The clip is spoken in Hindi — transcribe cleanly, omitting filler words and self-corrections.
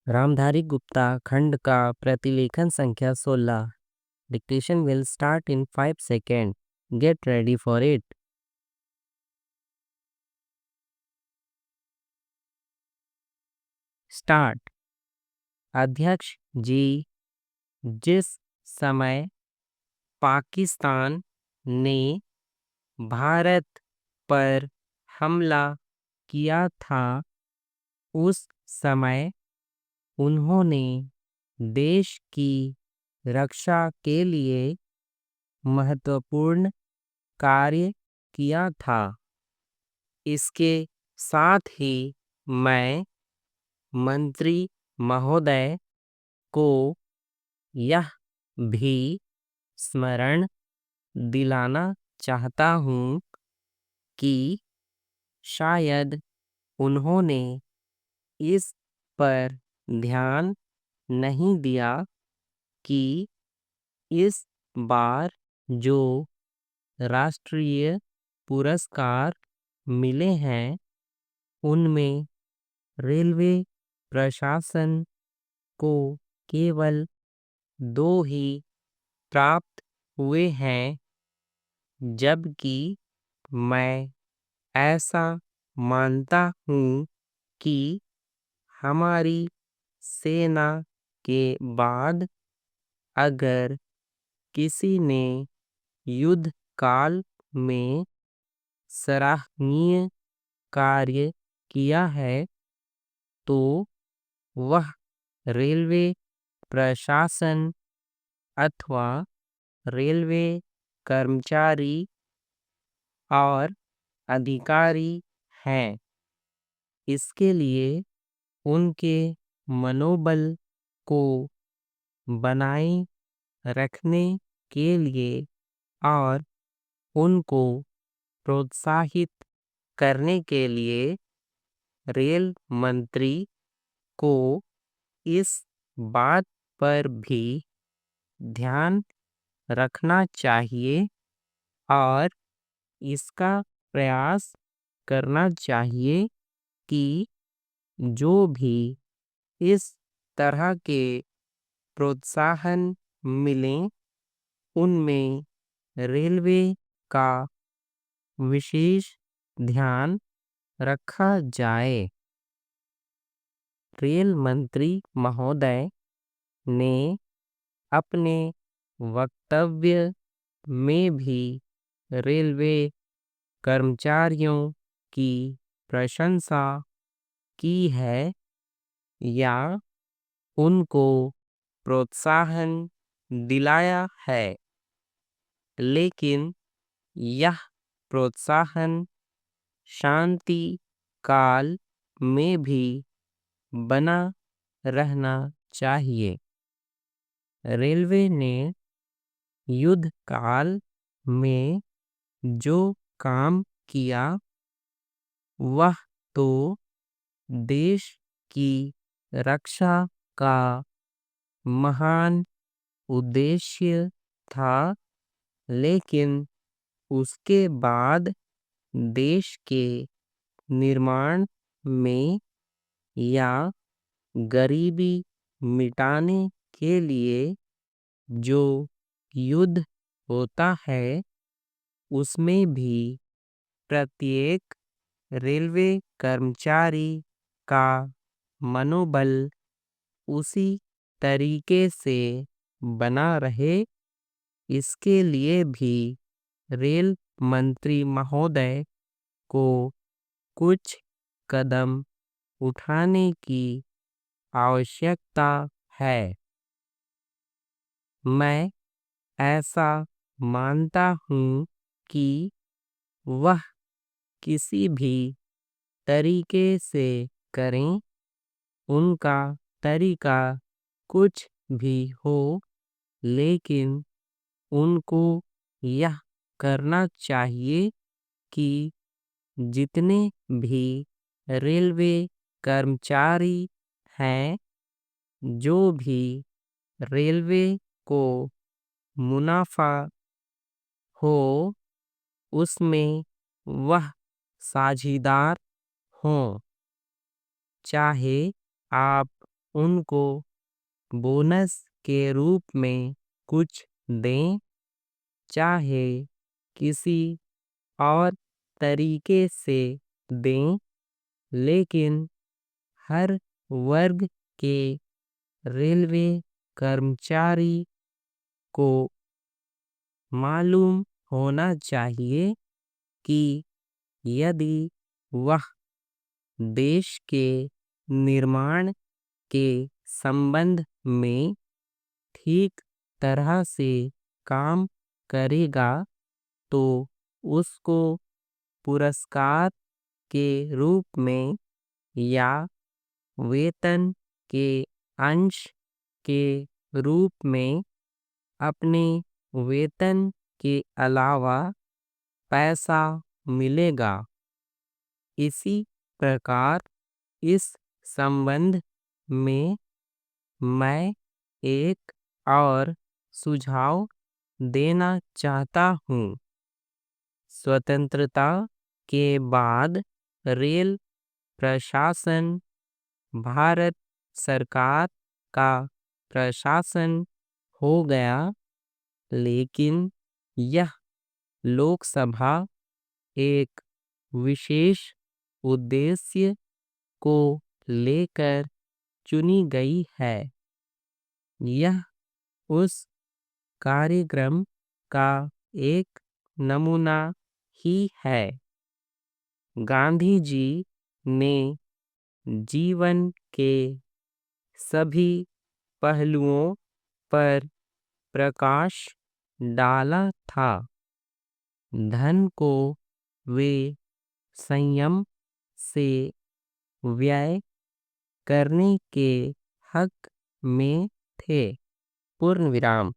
रामधारी गुप्ता खंड का प्रतिलेखन संख्या 16। Dictation will start in 5 seconds. Get ready for it. Start. अध्यक्ष जी, जिस समय पाकिस्तान ने भारत पर हमला किया था उस समय उन्होंने देश की रक्षा के लिए महत्वपूर्ण कार्य किया था। इसके साथ ही मैं मंत्री महोदय को यह भी स्मरण दिलाना चाहता हूँ कि शायद उन्होंने इस पर ध्यान नहीं दिया कि इस बार जो राष्ट्रीय पुरस्कार मिले हैं उनमें रेलवे प्रशासन को केवल 2 ही प्राप्त हुए हैं, जबकि मैं ऐसा मानता हूँ कि हमारी सेना के बाद अगर किसी ने युद्ध काल में सराहनीय कार्य किया है तो वह रेलवे प्रशासन अथवा रेलवे कर्मचारी और अधिकारी हैं। इसके लिए उनके मनोबल को बनाए रखने के लिए और उनको प्रोत्साहित करने के लिए रेल मंत्री को इस बात पर भी ध्यान रखना चाहिए और इसका प्रयास करना चाहिए कि जो भी इस तरह के प्रोत्साहन मिलें उनमें रेलवे का विशेष ध्यान रखा जाए। रेल मंत्री महोदय ने अपने वक्तव्य में भी रेलवे कर्मचारियों की प्रशंसा की है या उनको प्रोत्साहन दिलाया है, लेकिन यह प्रोत्साहन शांति काल में भी बना रहना चाहिए। रेलवे ने युद्ध काल में जो काम किया वह तो देश की रक्षा का महान उद्देश्य था, लेकिन उसके बाद देश के निर्माण में या गरीबी मिटाने के लिए जो युद्ध होता है उसमें भी प्रत्येक रेलवे कर्मचारी का मनोबल उसी तरीके से बना रहे, इसके लिए भी रेल मंत्री महोदय को कुछ कदम उठाने की आवश्यकता है। मैं ऐसा मानता हूँ कि वह किसी भी तरीके से करें, उनका तरीका कुछ भी हो, लेकिन उनको यह करना चाहिए कि जितने भी रेलवे कर्मचारी हैं, जो भी रेलवे को मुनाफा हो उसमें वह साझीदार हों। चाहे आप उनको बोनस के रूप में कुछ दें, चाहे किसी और तरीके से दें, लेकिन हर वर्ग के रेलवे कर्मचारी को मालूम होना चाहिए कि यदि वह देश के निर्माण के संबंध में ठीक तरह से काम करेगा तो उसको पुरस्कार के रूप में या वेतन के अंश के रूप में अपने वेतन के अलावा पैसा मिलेगा। इसी प्रकार इस संबंध में मैं एक और सुझाव देना चाहता हूँ। स्वतंत्रता के बाद रेल प्रशासन भारत सरकार का प्रशासन हो गया, लेकिन यह लोकसभा एक विशेष उद्देश्य को लेकर चुनी गई है। यह उस कार्यक्रम का एक नमूना ही है। गांधी जी ने जीवन के सभी पहलुओं पर प्रकाश डाला था। धन को वे संयम से व्यय करने के हक में थे। पूर्ण विराम।